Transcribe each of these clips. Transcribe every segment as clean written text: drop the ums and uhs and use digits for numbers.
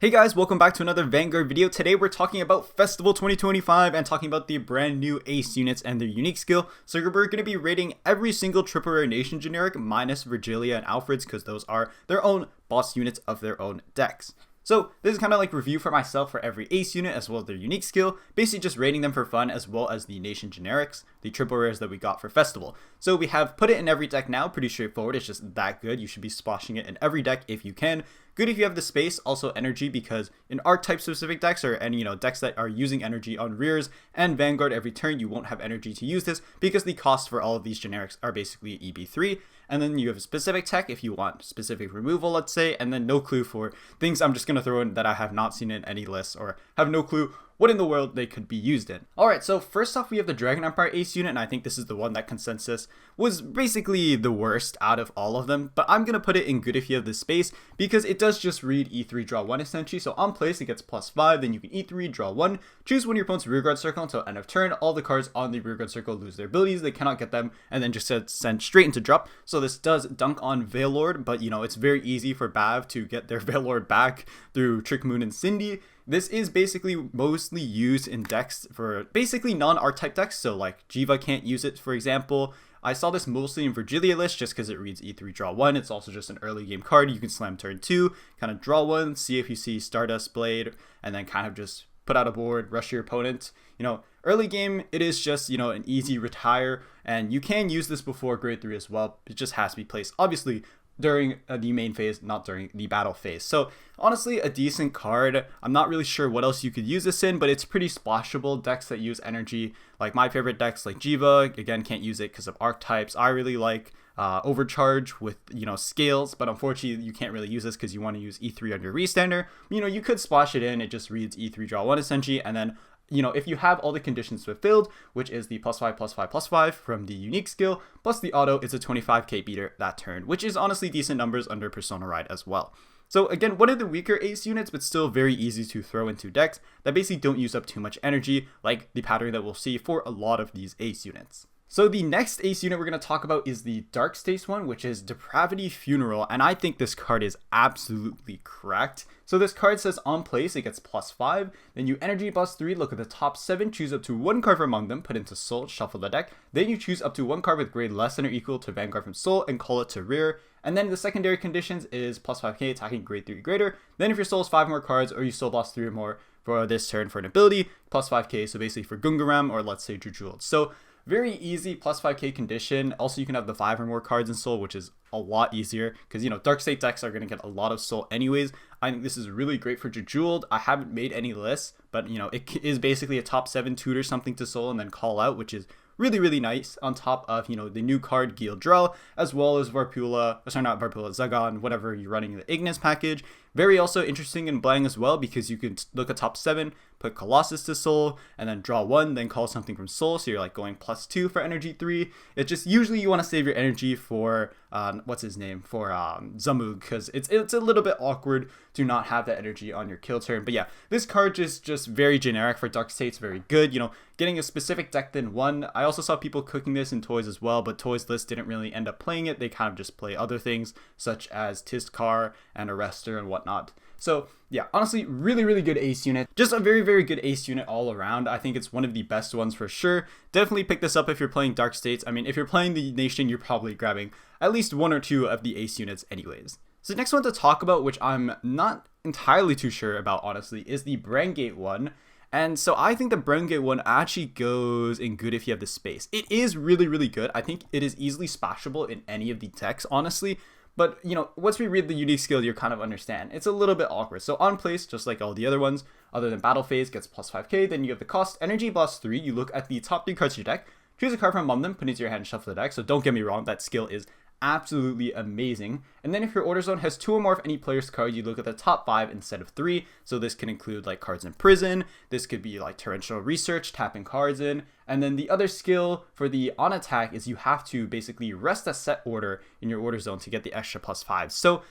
Hey guys, welcome back to another Vanguard video. Today we're talking about Festival 2025 and talking about the brand new Ace units and their unique skill. So we're going to be rating every single triple rare nation generic minus Virgilia and Alfred's because those are their own boss units of their own decks. So this is kind of like review for myself for every Ace unit as well as their unique skill, basically just rating them for fun as well as the nation generics, the triple rares that we got for Festival. So we have put it in every deck now, pretty straightforward, it's just that good. You should be splashing it in every deck if you can. Good if you have the space, also energy, because in archetype specific decks or any decks that are using energy on rears and Vanguard every turn, you won't have energy to use this because the costs for all of these generics are basically EB3. And then you have a specific tech if you want specific removal, let's say, and then no clue for things I'm just going to throw in that I have not seen in any lists or have no clue what in the world they could be used in. Alright, so first off we have the Dragon Empire Ace unit, and I think this is the one that consensus was basically the worst out of all of them, but I'm going to put it in good if you have the space because it does just read E3 draw 1 essentially. So on place it gets +5, then you can E3 draw 1, choose one of your opponent's rearguard circle until end of turn. All the cards on the rearguard circle lose their abilities, they cannot get them, and then just send straight into drop. So this does dunk on Veillord, but it's very easy for Bav to get their Veillord back through Trick Moon and Cindy. This is basically mostly used in decks for basically non-archetype decks, so like Jiva can't use it, for example. I saw this mostly in Virgilia list just because it reads E3 draw 1. It's also just an early game card. You can slam turn 2, kind of draw 1, see if you see Stardust Blade, and then kind of just put out a board, rush your opponent. Early game, it is just, an easy retire, and you can use this before grade 3 as well. It just has to be placed, obviously, during the main phase, not during the battle phase. So honestly, a decent card. I'm not really sure what else you could use this in, but it's pretty splashable. Decks that use energy, like my favorite decks like Jiva, again, can't use it because of archetypes. I really like Overcharge with, scales, but unfortunately you can't really use this because you want to use E3 on your restander. You could splash it in, it just reads E3 draw 1 essentially, and then if you have all the conditions fulfilled, which is the +5/+5/+5 from the unique skill, plus the auto, it's a 25k beater that turn, which is honestly decent numbers under Persona Ride as well. So again, one of the weaker Ace units, but still very easy to throw into decks that basically don't use up too much energy, like the pattern that we'll see for a lot of these Ace units. So the next Ace unit we're going to talk about is the Dark States one, which is Depravity Funeral, and I think this card is absolutely correct. So this card says on place it gets +5, then you energy +3, look at the top 7, choose up to one card from among them, put into Soul, shuffle the deck, then you choose up to one card with grade less than or equal to Vanguard from Soul and call it to rear. And then the secondary conditions is +5k attacking grade 3 greater. Then if your soul is 5 more cards or you soul boss 3 or more for this turn for an ability, +5k, so basically for Gungaram or let's say Jujuled. So very easy +5k condition. Also, you can have the 5 or more cards in Soul, which is a lot easier because, Dark State decks are going to get a lot of Soul anyways. I think this is really great for Jujuled. I haven't made any lists, but, it is basically a top 7 tutor something to Soul and then call out, which is really, really nice on top of, the new card Gildrell, as well as Zagon, whatever you're running the Ignis package. Very also interesting in Blang as well because you can look at top 7, put Colossus to Soul, and then draw 1, then call something from Soul, so you're like going +2 for energy 3. It's just usually you want to save your energy for, Zamug, because it's a little bit awkward to not have that energy on your kill turn. But yeah, this card is just very generic for Dark States, very good. Getting a specific deck than one. I also saw people cooking this in Toys as well, but Toys list didn't really end up playing it. They kind of just play other things such as Tiskar and Arrestor and whatnot. So yeah, honestly, really, really good Ace unit. Just a very, very good Ace unit all around. I think it's one of the best ones for sure. Definitely pick this up if you're playing Dark States. I mean, if you're playing the Nation, you're probably grabbing at least 1 or 2 of the Ace units anyways. So the next one to talk about, which I'm not entirely too sure about, honestly, is the Brandt Gate one. And so I think the Brandt Gate one actually goes in good if you have the space. It is really, really good. I think it is easily splashable in any of the decks, honestly. But, once we read the unique skill, you kind of understand. It's a little bit awkward. So on place, just like all the other ones, other than battle phase, gets +5k. Then you have the cost, energy +3. You look at the top 3 cards of your deck, choose a card from among them, put it into your hand, and shuffle the deck. So don't get me wrong, that skill is absolutely amazing. And then if your order zone has 2 or more of any player's card, you look at the top 5 instead of 3. So this can include like cards in prison, this could be like torrential research, tapping cards in. And then the other skill for the on attack is you have to basically rest a set order in your order zone to get the extra +5. So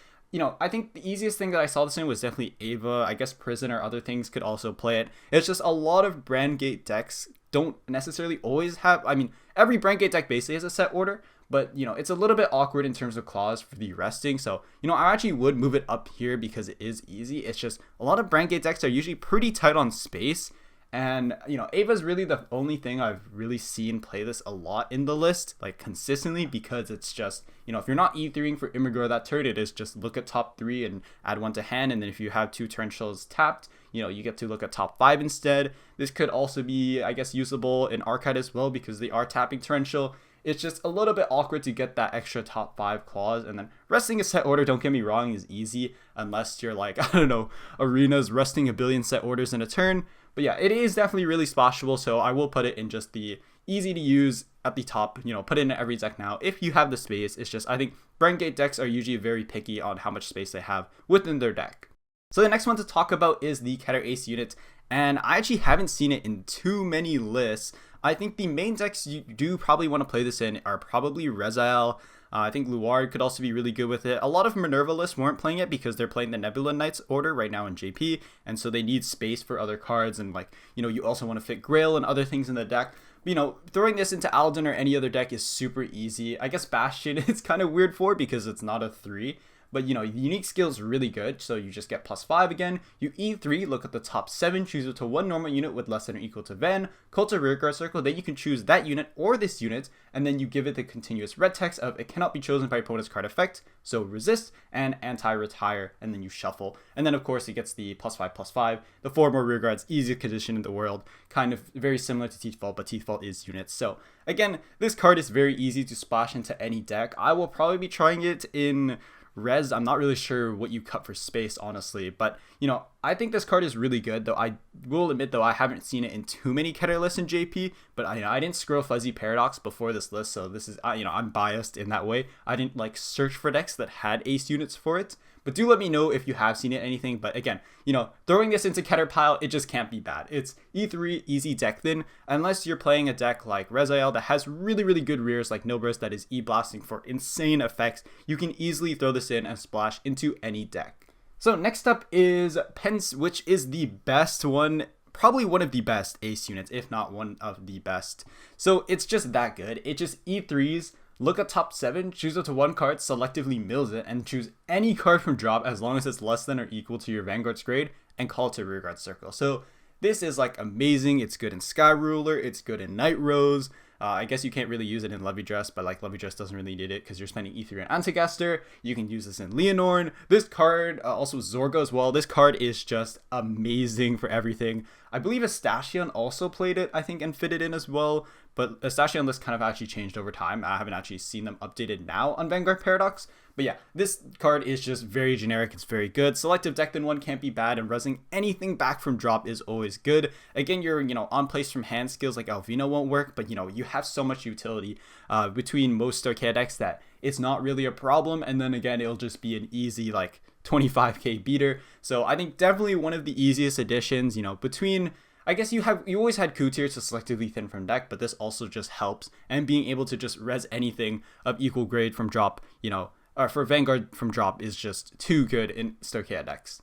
I think the easiest thing that I saw this in was definitely Ava. I guess Prison or other things could also play it. It's just a lot of Brandt Gate decks don't necessarily always have, every Brandt Gate deck basically has a set order, but you know, it's a little bit awkward in terms of claws for the resting. So, you know, I actually would move it up here because it is easy. It's just a lot of Brandt Gate decks are usually pretty tight on space. And, you know, Ava's really the only thing I've really seen play this a lot in the list, like consistently, because it's just, you know, if you're not E3ing for Immigrant that turn, it is just look at top 3 and add 1 to hand. And then if you have 2 torrentials tapped, you know, you get to look at top 5 instead. This could also be, I guess, usable in Archive as well because they are tapping torrential. It's just a little bit awkward to get that extra top 5 claws. And then resting a set order, don't get me wrong, is easy unless you're like, I don't know, Arena's resting a billion set orders in a turn. But yeah, it is definitely really splashable, so I will put it in just the easy to use at the top. You know, put it in every deck now if you have the space. It's just, I think Brandt Gate decks are usually very picky on how much space they have within their deck. So the next one to talk about is the Keter Ace Unit, and I actually haven't seen it in too many lists. I think the main decks you do probably want to play this in are probably Rezael. I think Luard could also be really good with it. A lot of Minerva lists weren't playing it because they're playing the Nebula Knights order right now in JP, and so they need space for other cards, and like, you know, you also want to fit Grail and other things in the deck. But, you know, throwing this into Aladdin or any other deck is super easy. I guess Bastion it's kind of weird for because it's not a 3. But, you know, unique skill is really good, so you just get +5 again. You E3, look at the top 7, choose it to 1 normal unit with less than or equal to Ven, cult a rearguard circle, then you can choose that unit or this unit, and then you give it the continuous red text of it cannot be chosen by opponent's card effect, so resist and anti-retire, and then you shuffle. And then, of course, it gets the +5/+5, the 4 more rearguards, easiest condition in the world, kind of very similar to Teeth Vault, but Teeth Vault is units. So, again, this card is very easy to splash into any deck. I will probably be trying it in Res. I'm not really sure what you cut for space, honestly, but you know, I think this card is really good, though I will admit though I haven't seen it in too many Keter lists in JP, but I didn't scroll Fuzzy Paradox before this list, so this is, you know, I'm biased in that way. I didn't like search for decks that had ace units for it, but do let me know if you have seen it anything. But again, you know, throwing this into Keter pile, it just can't be bad. It's E3 easy deck thin, unless you're playing a deck like Rezael that has really good rears like Nobris that is E-blasting for insane effects. You can easily throw this in and splash into any deck. So next up is Pense, which is the best one, probably one of the best ace units, if not one of the best. So it's just that good. It just E3s, look at top 7, choose it to 1 card, selectively mills it, and choose any card from drop as long as it's less than or equal to your Vanguard's grade, and call it to rearguard circle. So this is like amazing. It's good in Sky Ruler, it's good in Night Rose. I guess you can't really use it in Levy Dress, but like Levy Dress doesn't really need it because you're spending E3 on Antigaster. You can use this in Leonorn. This card, also Zorgo as well. This card is just amazing for everything. I believe Astashion also played it, I think, and fitted in as well. But Astashion lists kind of actually changed over time. I haven't actually seen them updated now on Vanguard Paradox. But yeah, this card is just very generic. It's very good. Selective deck than 1 can't be bad, and resing anything back from drop is always good. Again, your, you know, on place from hand skills like Alvina won't work, but you know, you have so much utility between most Stochiea decks that it's not really a problem. And then again, it'll just be an easy like 25k beater. So I think definitely one of the easiest additions, you know, between, I guess you always had Keter to selectively thin from deck, but this also just helps, and being able to just res anything of equal grade from drop, you know, for Vanguard from drop is just too good in Stochiea decks.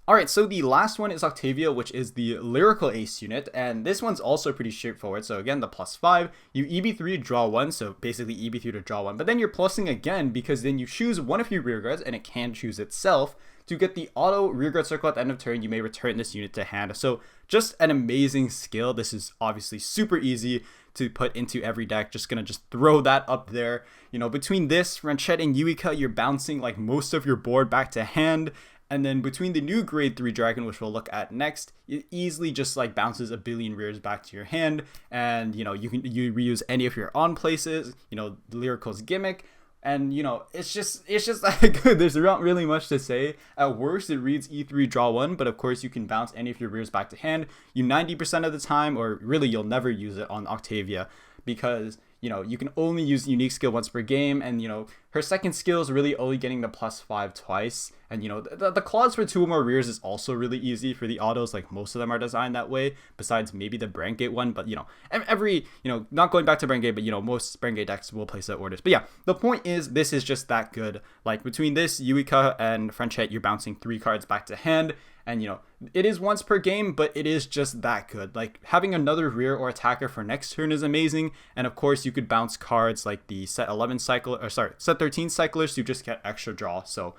Alright, so the last one is Octavia, which is the Lyrical Ace Unit, and this one's also pretty straightforward. So again, the +5, you EB3 draw 1, so basically EB3 to draw 1, but then you're plussing again because then you choose one of your rearguards, and it can choose itself to get the auto rearguard circle at the end of turn. You may return this unit to hand. So just an amazing skill. This is obviously super easy to put into every deck. Just gonna throw that up there. You know, between this, Ranchette, and Yuika, you're bouncing like most of your board back to hand. And then between the new grade 3 dragon, which we'll look at next, it easily just like bounces a billion rears back to your hand. And you know, you reuse any of your on places, you know, Lyrical's gimmick. And you know, it's just that good. There's not really much to say. At worst, it reads E3 draw 1, but of course you can bounce any of your rears back to hand. You 90% of the time, or really you'll never use it on Octavia, because you know, you can only use unique skill once per game, and you know, her second skill is really only getting the +5 twice. And you know, the clause for 2 or more rears is also really easy for the autos. Like most of them are designed that way, besides maybe the Brandt Gate one. But you know, every, you know, not going back to Brandt Gate, but you know, most Brandt Gate decks will place set orders. But yeah, the point is, this is just that good. Like between this, Yuika, and Franchette, you're bouncing 3 cards back to hand. And, it is once per game, but it is just that good. Like, having another rear or attacker for next turn is amazing. And of course, you could bounce cards like the set 11 cycler, or sorry, set 13 cyclers to just get extra draw. So,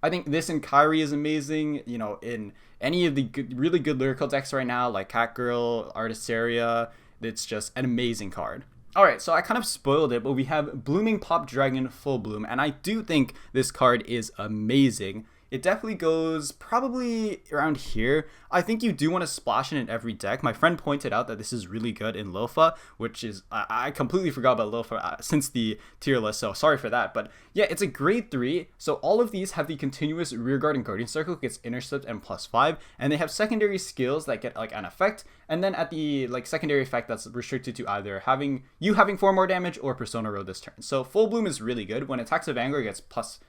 I think this in Kyrie is amazing. In any of the really good lyrical decks right now, like Catgirl, Artisaria, it's just an amazing card. Alright, so I kind of spoiled it, but we have Blooming Pop Dragon Full Bloom, and I do think this card is amazing. It definitely goes probably around here. I think you do want to splash in every deck. My friend pointed out that this is really good in Lofa, which is, I completely forgot about Lofa since the tier list, so sorry for that. But yeah, it's a grade 3, so all of these have the continuous Rearguard and Guardian Circle, gets Intercept and +5, and they have secondary skills that get like an effect, and then at the like secondary effect that's restricted to either having 4 more damage or Persona Road this turn. So Full Bloom is really good. When it attacks a Vanguard, it gets plus,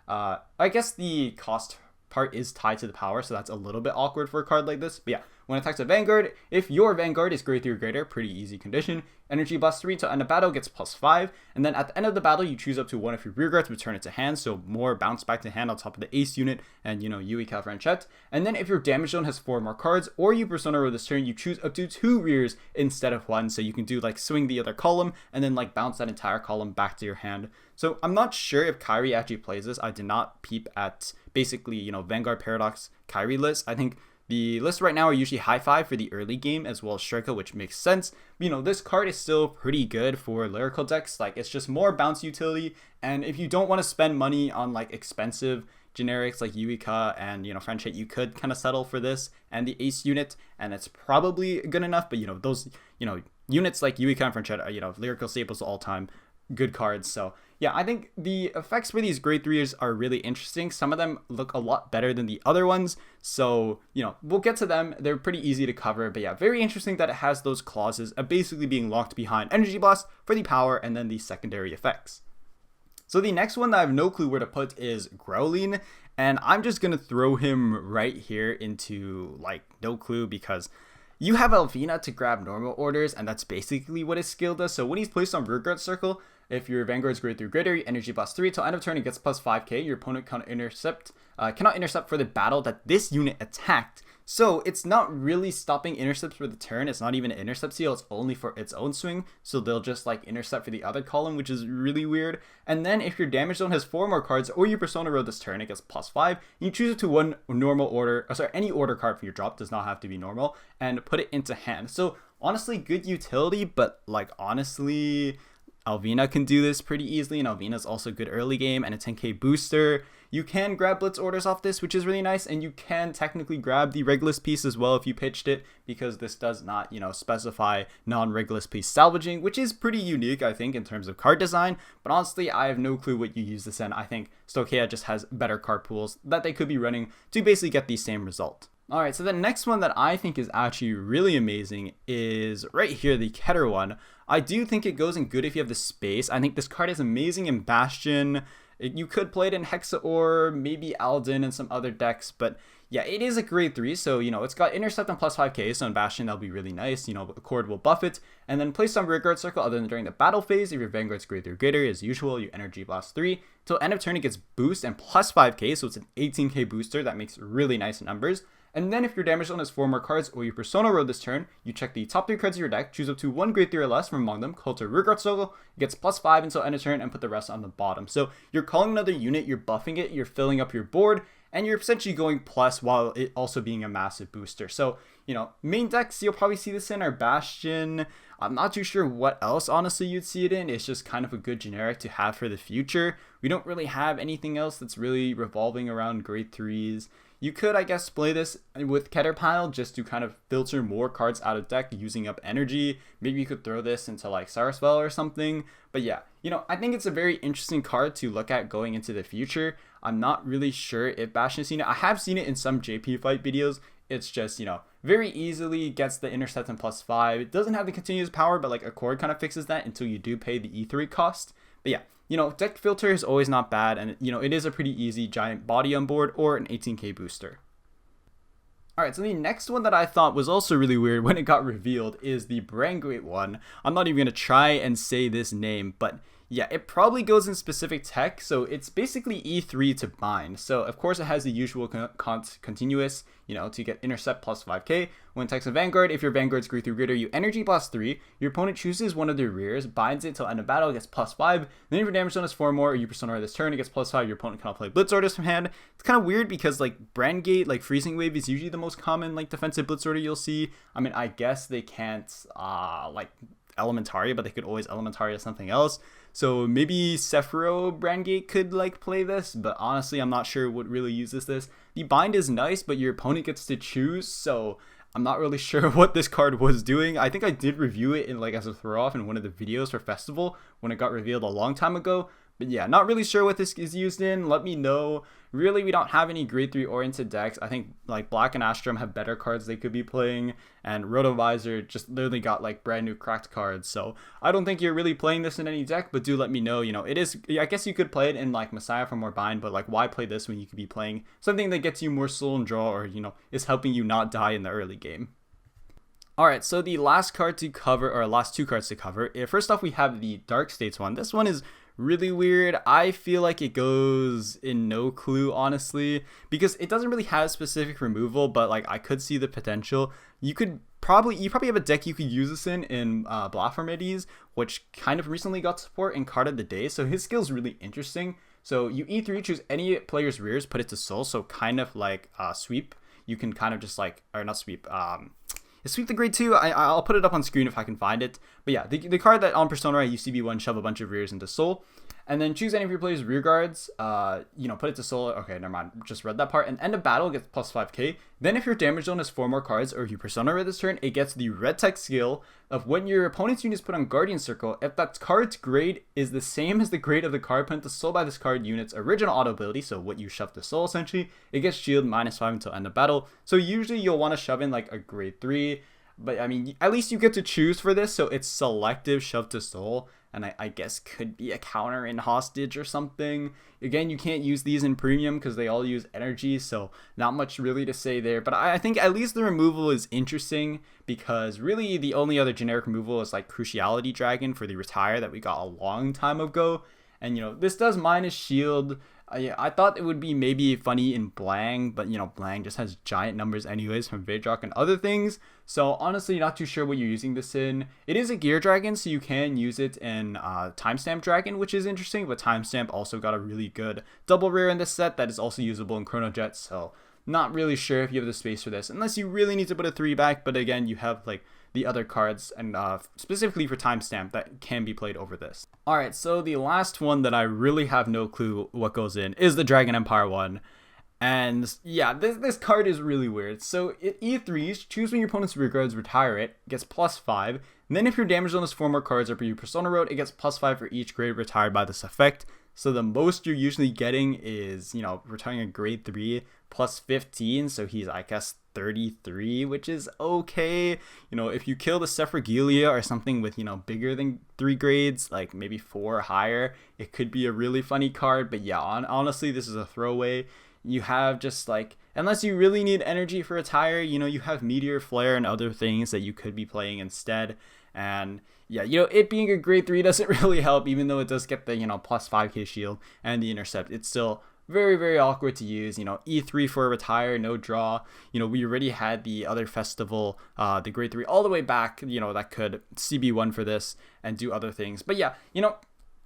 I guess the cost part is tied to the power, so that's a little bit awkward for a card like this. But yeah, when it attacks a Vanguard, if your Vanguard is grade 3 or greater, pretty easy condition, Energy Blast 3 till end of battle gets +5, and then at the end of the battle, you choose up to one of your rearguards, return it to hand, so more bounce back to hand on top of the Ace unit and, Yui Calfranchette. And then if your damage zone has 4 more cards, or you Persona Road this turn, you choose up to 2 rears instead of 1, so you can do like swing the other column, and then like bounce that entire column back to your hand. So I'm not sure if Kyrie actually plays this. I did not peep at basically, Vanguard Paradox Kyrie list. I think the lists right now are usually high 5 for the early game as well as Striker, which makes sense. This card is still pretty good for lyrical decks. Like, it's just more bounce utility, and if you don't want to spend money on like expensive generics like Yuika and Franchette, you could kind of settle for this and the Ace unit, and it's probably good enough. But those units like Yuika and Franchette are lyrical staples all time good cards. So yeah, I think the effects for these grade 3s are really interesting. Some of them look a lot better than the other ones, so we'll get to them. They're pretty easy to cover, but yeah, very interesting that it has those clauses of basically being locked behind Energy Blast for the power and then the secondary effects. So the next one that I have no clue where to put is Growlithe, and I'm just gonna throw him right here into like no clue, because you have Alvina to grab normal orders, and that's basically what his skill does. So when he's placed on Rearguard Circle, if your Vanguard's grade 3 greater, Energy Blast 3 till end of turn, it gets +5k. Your opponent cannot intercept for the battle that this unit attacked. So it's not really stopping intercepts for the turn. It's not even an intercept seal. It's only for its own swing. So they'll just like intercept for the other column, which is really weird. And then if your damage zone has 4 more cards, or you Persona Road this turn, it gets +5. You choose it to one normal order, any order card from your drop, does not have to be normal, and put it into hand. So honestly, good utility, but like honestly, Alvina can do this pretty easily, and Alvina's also good early game and a 10k booster. You can grab Blitz orders off this, which is really nice, and you can technically grab the Regulus piece as well if you pitched it, because this does not, specify non-Regulus piece salvaging, which is pretty unique, I think, in terms of card design. But honestly, I have no clue what you use this in. I think Stochiea just has better card pools that they could be running to basically get the same result. Alright, so the next one that I think is actually really amazing is right here, the Keter one. I do think it goes in good if you have the space. I think this card is amazing in Bastion. You could play it in Hexaor, maybe Alden and some other decks, but yeah, it is a grade 3, so it's got Intercept and +5k, so in Bastion that'll be really nice. Accord will buff it, and then placed on Rearguard Circle other than during the battle phase. If your Vanguard's grade 3 or greater, as usual, you Energy Blast 3 till end of turn, it gets boost and +5k, so it's an 18k booster. That makes really nice numbers. And then if your damage zone has 4 more cards, or you Persona Road this turn, you check the top 3 cards of your deck, choose up to 1 grade 3 or less from among them, call to Rearguard Circle, it gets +5 until end of turn, and put the rest on the bottom. So you're calling another unit, you're buffing it, you're filling up your board, and you're essentially going plus while it also being a massive booster. So, main decks you'll probably see this in are Bastion. I'm not too sure what else, honestly, you'd see it in. It's just kind of a good generic to have for the future. We don't really have anything else that's really revolving around grade 3s. You could, I guess, play this with Caterpillar just to kind of filter more cards out of deck using up energy. Maybe you could throw this into like Sarasvel or something. But yeah, I think it's a very interesting card to look at going into the future. I'm not really sure if Bastion has seen it. I have seen it in some JP fight videos. It's just, very easily gets the intercept and +5. It doesn't have the continuous power, but like Accord kind of fixes that until you do pay the E3 cost. But yeah, deck filter is always not bad, and it is a pretty easy giant body on board or an 18k booster. Alright, so the next one that I thought was also really weird when it got revealed is the Brandt Gate one. I'm not even going to try and say this name, but yeah, it probably goes in specific tech, so it's basically E3 to bind. So of course it has the usual continuous, to get intercept plus 5k. When attacks a Vanguard, if your Vanguard's grade 3 greater, you energy plus 3. Your opponent chooses one of their rears, binds it till end of battle, gets plus 5. Then if your damage zone is 4 more, or you persona this turn, it gets plus 5. Your opponent cannot play Blitz Orders from hand. It's kind of weird because like Brandt Gate, like Freezing Wave is usually the most common like defensive Blitz Order you'll see. I mean, I guess they can't like Elementaria, but they could always Elementaria something else. So maybe Sephiroth Brandt Gate could like play this, but honestly I'm not sure what really uses this. The bind is nice, but your opponent gets to choose, so I'm not really sure what this card was doing. I think I did review it in like as a throw off in one of the videos for Festival when it got revealed a long time ago. But yeah, not really sure what this is used in. Let me know. Really, we don't have any grade 3 oriented decks. I think like Black and Astrum have better cards they could be playing, and Rotovisor just literally got like brand new cracked cards. So I don't think you're really playing this in any deck, but do let me know. It is, I guess you could play it in like Messiah for more bind, but like why play this when you could be playing something that gets you more soul and draw, or is helping you not die in the early game. Alright, so the last card to cover, or last two cards to cover, first off we have the Dark States one. This one is really weird. I feel like it goes in no clue, honestly, because it doesn't really have specific removal, but like I could see the potential. You probably have a deck you could use this in Baphomet, which kind of recently got support in Card of the Day, so his skill is really interesting. So you E3 choose any player's rears, put it to soul, so kind of like sweep. You can kind of just like, or not sweep, sweep the grade 2. I'll put it up on screen if I can find it. But yeah, the card that on Persona I use CB1, shove a bunch of rears into soul. And then choose any of your player's rear guards, put it to soul. Okay, never mind, just read that part. And end of battle gets plus 5k. Then if your damage zone has 4 more cards, or if you Persona Red this turn, it gets the red tech skill of when your opponent's unit is put on Guardian Circle, if that card's grade is the same as the grade of the card put into soul by this card unit's original auto ability, so what you shove to soul essentially, it gets shield -5 until end of battle. So usually you'll want to shove in like a grade 3, but I mean, at least you get to choose for this, so it's selective shove to soul. And I guess could be a counter in Hostage or something. Again, you can't use these in Premium because they all use energy, so not much really to say there. But I think at least the removal is interesting, because really the only other generic removal is like Cruciality Dragon for the retire that we got a long time ago. And this does minus shield. I thought it would be maybe funny in Blang, but Blang just has giant numbers anyways from Vidrock and other things. So honestly, not too sure what you're using this in. It is a Gear Dragon, so you can use it in Timestamp Dragon, which is interesting, but Timestamp also got a really good double rare in this set that is also usable in Chrono Jet, so not really sure if you have the space for this, unless you really need to put a 3 back, but again, you have like the other cards, and specifically for Timestamp, that can be played over this. Alright, so the last one that I really have no clue what goes in is the Dragon Empire one. And yeah, this card is really weird. So it E3s, choose when your opponent's rear guards, retire it, gets +5. And then if your damage zone is 4 more cards or per your Persona Road, it gets +5 for each grade retired by this effect. So the most you're usually getting is, retiring a grade 3 +15. So he's, I guess, 33, which is okay. If you kill the Sephiroth or something with, bigger than 3 grades, like maybe 4 or higher, it could be a really funny card. But yeah, honestly, this is a throwaway. You have just like, unless you really need energy for a tire, you have Meteor Flare and other things that you could be playing instead. And yeah, it being a grade 3 doesn't really help, even though it does get the, +5k shield and the intercept. It's still very, very awkward to use. E3 for a retire, no draw. We already had the other festival, the grade 3 all the way back, that could CB1 for this and do other things. But yeah,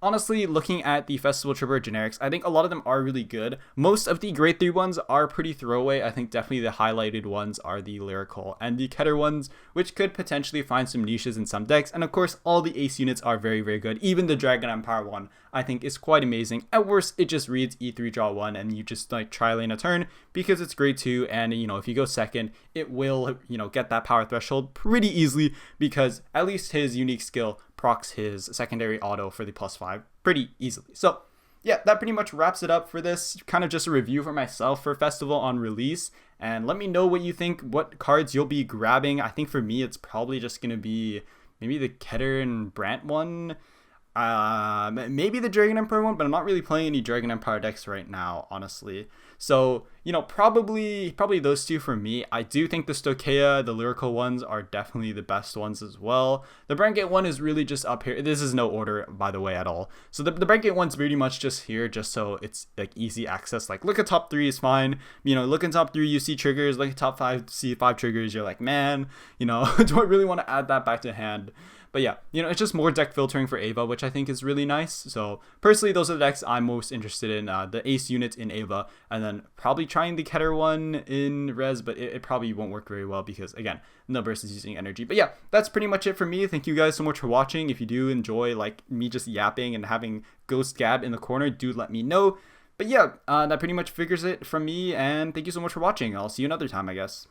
honestly, looking at the Festival Tripper generics, I think a lot of them are really good. Most of the grade 3 ones are pretty throwaway. I think definitely the highlighted ones are the Lyrical and the Keter ones, which could potentially find some niches in some decks. And of course, all the Ace units are very, very good. Even the Dragon Empire one, I think, is quite amazing. At worst, it just reads E3 draw 1 and you just like tri-lane a turn because it's grade 2. And if you go second, it will, get that power threshold pretty easily, because at least his unique skill procs his secondary auto for the +5 pretty easily. So yeah, that pretty much wraps it up for this. Kind of just a review for myself for Festival on release. And let me know what you think, what cards you'll be grabbing. I think for me, it's probably just going to be maybe the Keter and Brandt one. Maybe the Dragon Empire one, but I'm not really playing any Dragon Empire decks right now, honestly. So, you know, probably those two for me. I do think the Stochiea, the Lyrical ones are definitely the best ones as well. The Brandt Gate one is really just up here. This is no order, by the way, at all. So the Brandt Gate one's pretty much just here, just so it's like easy access. Like, look at top 3 is fine. You know, look in top 3, you see triggers. Look at top 5, see 5 triggers. You're like, man, you know, do I really want to add that back to hand? But yeah, you know, it's just more deck filtering for Ava, which I think is really nice. So personally, those are the decks I'm most interested in. The Ace unit in Ava, and then probably trying the Keter one in Res, but it probably won't work very well because, again, no burst is using energy. But yeah, that's pretty much it for me. Thank you guys so much for watching. If you do enjoy like me just yapping and having Ghost Gab in the corner, do let me know. But yeah, that pretty much figures it from me, and thank you so much for watching. I'll see you another time, I guess.